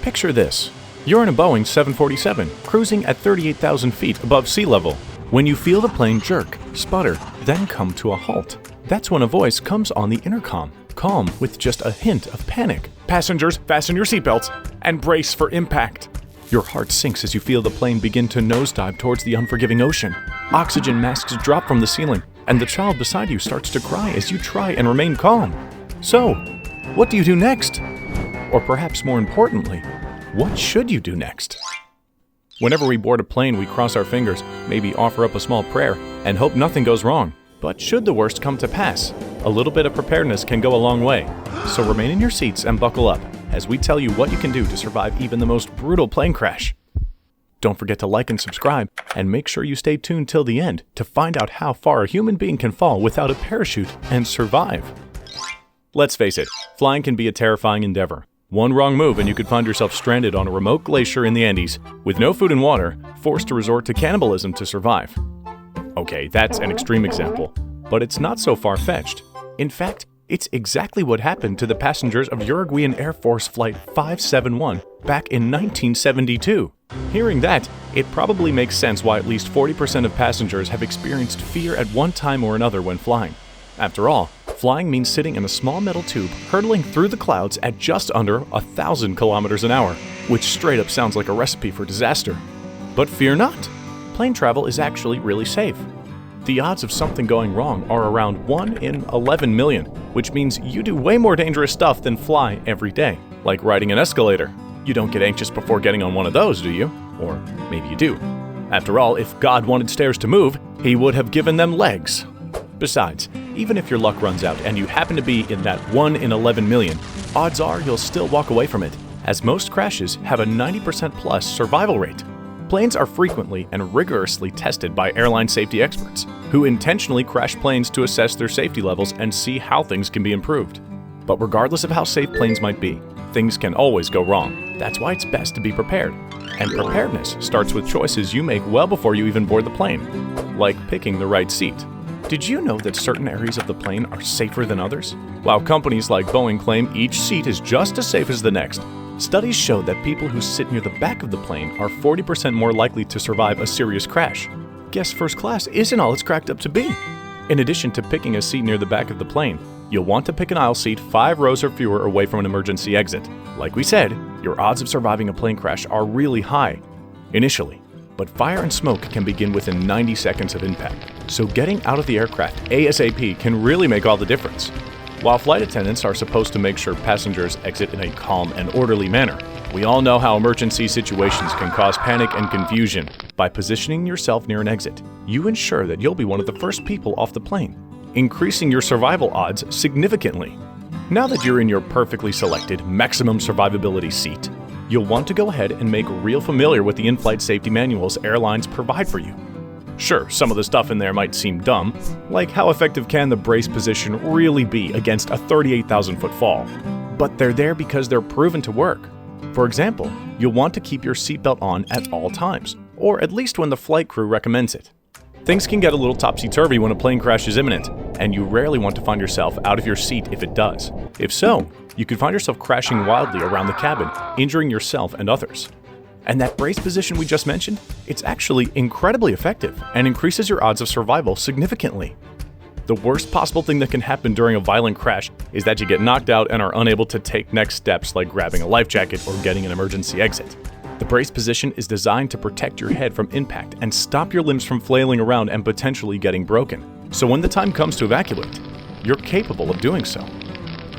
Picture this. You're in a Boeing 747, cruising at 38,000 feet above sea level, when you feel the plane jerk, sputter, then come to a halt. That's when a voice comes on the intercom, calm with just a hint of panic. Passengers, fasten your seatbelts and brace for impact. Your heart sinks as you feel the plane begin to nosedive towards the unforgiving ocean. Oxygen masks drop from the ceiling, and the child beside you starts to cry as you try and remain calm. So, what do you do next? Or perhaps more importantly, what should you do next? Whenever we board a plane, we cross our fingers, maybe offer up a small prayer, and hope nothing goes wrong. But should the worst come to pass, a little bit of preparedness can go a long way. So remain in your seats and buckle up, as we tell you what you can do to survive even the most brutal plane crash. Don't forget to like and subscribe, and make sure you stay tuned till the end to find out how far a human being can fall without a parachute and survive. Let's face it, flying can be a terrifying endeavor. One wrong move and you could find yourself stranded on a remote glacier in the Andes, with no food and water, forced to resort to cannibalism to survive. Okay, that's an extreme example, but it's not so far-fetched. In fact, it's exactly what happened to the passengers of Uruguayan Air Force Flight 571 back in 1972. Hearing that, it probably makes sense why at least 40% of passengers have experienced fear at one time or another when flying. After all, flying means sitting in a small metal tube hurtling through the clouds at just under 1,000 kilometers an hour, which straight up sounds like a recipe for disaster. But fear not! Plane travel is actually really safe. The odds of something going wrong are around 1 in 11 million, which means you do way more dangerous stuff than fly every day, like riding an escalator. You don't get anxious before getting on one of those, do you? Or maybe you do. After all, if God wanted stairs to move, He would have given them legs. Besides, even if your luck runs out and you happen to be in that 1 in 11 million, odds are you'll still walk away from it, as most crashes have a 90% plus survival rate. Planes are frequently and rigorously tested by airline safety experts, who intentionally crash planes to assess their safety levels and see how things can be improved. But regardless of how safe planes might be, things can always go wrong. That's why it's best to be prepared. And preparedness starts with choices you make well before you even board the plane, like picking the right seat. Did you know that certain areas of the plane are safer than others? While companies like Boeing claim each seat is just as safe as the next, studies show that people who sit near the back of the plane are 40% more likely to survive a serious crash. Guess first class isn't all it's cracked up to be. In addition to picking a seat near the back of the plane, you'll want to pick an aisle seat 5 rows or fewer away from an emergency exit. Like we said, your odds of surviving a plane crash are really high initially, but fire and smoke can begin within 90 seconds of impact. So getting out of the aircraft ASAP can really make all the difference. While flight attendants are supposed to make sure passengers exit in a calm and orderly manner, we all know how emergency situations can cause panic and confusion. By positioning yourself near an exit, you ensure that you'll be one of the first people off the plane, increasing your survival odds significantly. Now that you're in your perfectly selected maximum survivability seat, you'll want to go ahead and make real familiar with the in-flight safety manuals airlines provide for you. Sure, some of the stuff in there might seem dumb, like how effective can the brace position really be against a 38,000-foot fall? But they're there because they're proven to work. For example, you'll want to keep your seatbelt on at all times, or at least when the flight crew recommends it. Things can get a little topsy-turvy when a plane crash is imminent, and you rarely want to find yourself out of your seat if it does. If so, you could find yourself crashing wildly around the cabin, injuring yourself and others. And that brace position we just mentioned, it's actually incredibly effective and increases your odds of survival significantly. The worst possible thing that can happen during a violent crash is that you get knocked out and are unable to take next steps like grabbing a life jacket or getting an emergency exit. The brace position is designed to protect your head from impact and stop your limbs from flailing around and potentially getting broken. So when the time comes to evacuate, you're capable of doing so.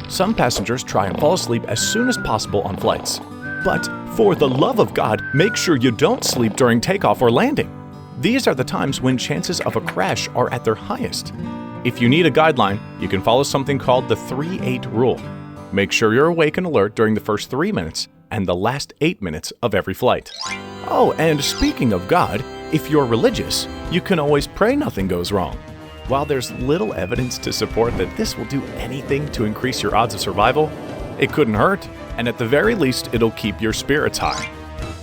Some passengers try and fall asleep as soon as possible on flights. But for the love of God, make sure you don't sleep during takeoff or landing. These are the times when chances of a crash are at their highest. If you need a guideline, you can follow something called the 3-8 rule. Make sure you're awake and alert during the first 3 minutes and the last 8 minutes of every flight. Oh, and speaking of God, if you're religious, you can always pray nothing goes wrong. While there's little evidence to support that this will do anything to increase your odds of survival, it couldn't hurt, and at the very least, it'll keep your spirits high.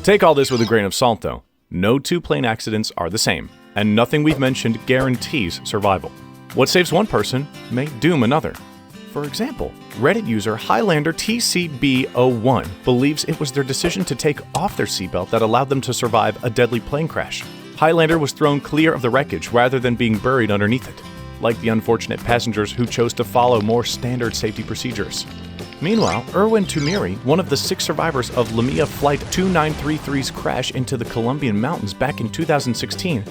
Take all this with a grain of salt, though. No 2 plane accidents are the same, and nothing we've mentioned guarantees survival. What saves one person may doom another. For example, Reddit user Highlander TCB01 believes it was their decision to take off their seatbelt that allowed them to survive a deadly plane crash. Highlander was thrown clear of the wreckage rather than being buried underneath it, like the unfortunate passengers who chose to follow more standard safety procedures. Meanwhile, Erwin Tumiri, one of the 6 survivors of Lamia Flight 2933's crash into the Colombian mountains back in 2016,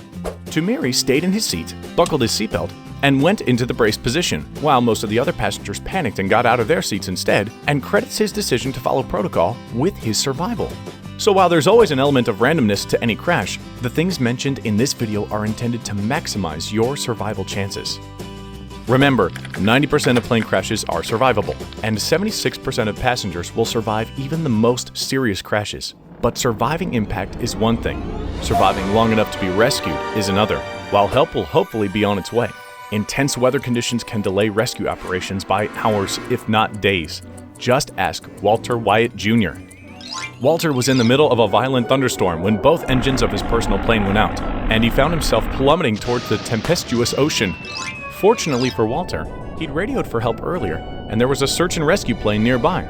Tumiri stayed in his seat, buckled his seatbelt, and went into the braced position, while most of the other passengers panicked and got out of their seats instead, and credits his decision to follow protocol with his survival. So while there's always an element of randomness to any crash, the things mentioned in this video are intended to maximize your survival chances. Remember, 90% of plane crashes are survivable, and 76% of passengers will survive even the most serious crashes. But surviving impact is one thing. Surviving long enough to be rescued is another, while help will hopefully be on its way. Intense weather conditions can delay rescue operations by hours, if not days. Just ask Walter Wyatt Jr. Walter was in the middle of a violent thunderstorm when both engines of his personal plane went out, and he found himself plummeting towards the tempestuous ocean. Fortunately for Walter, he'd radioed for help earlier, and there was a search and rescue plane nearby.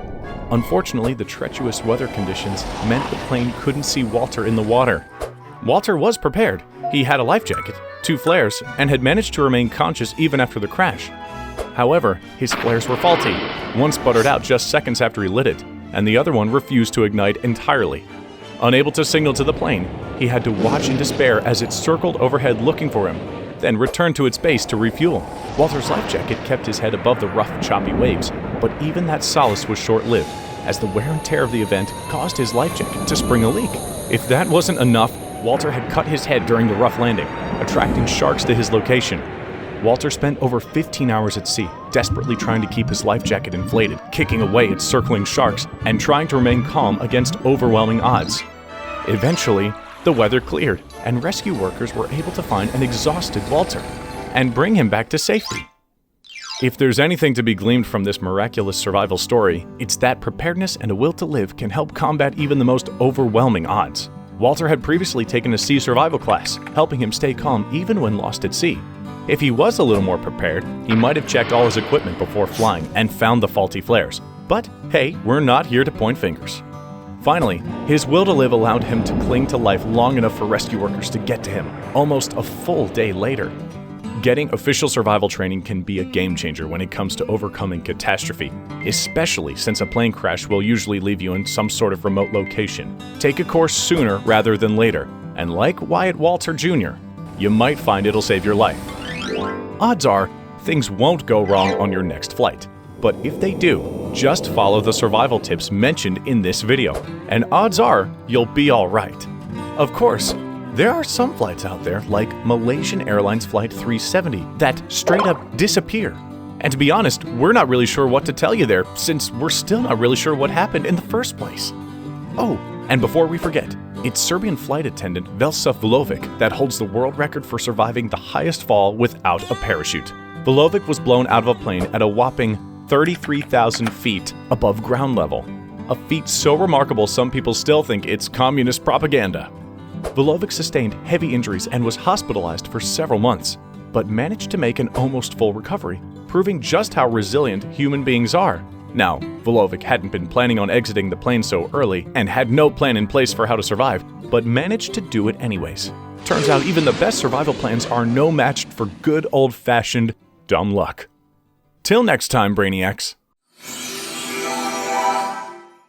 Unfortunately, the treacherous weather conditions meant the plane couldn't see Walter in the water. Walter was prepared. He had a life jacket, 2 flares, and had managed to remain conscious even after the crash. However, his flares were faulty. One sputtered out just seconds after he lit it, and the other one refused to ignite entirely. Unable to signal to the plane, he had to watch in despair as it circled overhead looking for him, then returned to its base to refuel. Walter's life jacket kept his head above the rough, choppy waves, but even that solace was short-lived, as the wear and tear of the event caused his life jacket to spring a leak. If that wasn't enough, Walter had cut his head during the rough landing, attracting sharks to his location. Walter spent over 15 hours at sea, desperately trying to keep his life jacket inflated, kicking away at circling sharks, and trying to remain calm against overwhelming odds. Eventually, the weather cleared, and rescue workers were able to find an exhausted Walter and bring him back to safety. If there's anything to be gleaned from this miraculous survival story, it's that preparedness and a will to live can help combat even the most overwhelming odds. Walter had previously taken a sea survival class, helping him stay calm even when lost at sea. If he was a little more prepared, he might have checked all his equipment before flying and found the faulty flares. But hey, we're not here to point fingers. Finally, his will to live allowed him to cling to life long enough for rescue workers to get to him, almost a full day later. Getting official survival training can be a game changer when it comes to overcoming catastrophe, especially since a plane crash will usually leave you in some sort of remote location. Take a course sooner rather than later, and like Wyatt Walter Jr., you might find it'll save your life. Odds are, things won't go wrong on your next flight. But if they do, just follow the survival tips mentioned in this video, and odds are you'll be alright. Of course, there are some flights out there, like Malaysian Airlines Flight 370, that straight up disappear. And to be honest, we're not really sure what to tell you there, since we're still not really sure what happened in the first place. Oh, and before we forget, it's Serbian flight attendant Velsa Vulovic that holds the world record for surviving the highest fall without a parachute. Vulovic was blown out of a plane at a whopping 33,000 feet above ground level, a feat so remarkable some people still think it's communist propaganda. Vulovic sustained heavy injuries and was hospitalized for several months, but managed to make an almost full recovery, proving just how resilient human beings are. Now, Vulovic hadn't been planning on exiting the plane so early and had no plan in place for how to survive, but managed to do it anyways. Turns out even the best survival plans are no match for good old-fashioned dumb luck. Till next time, Brainiacs.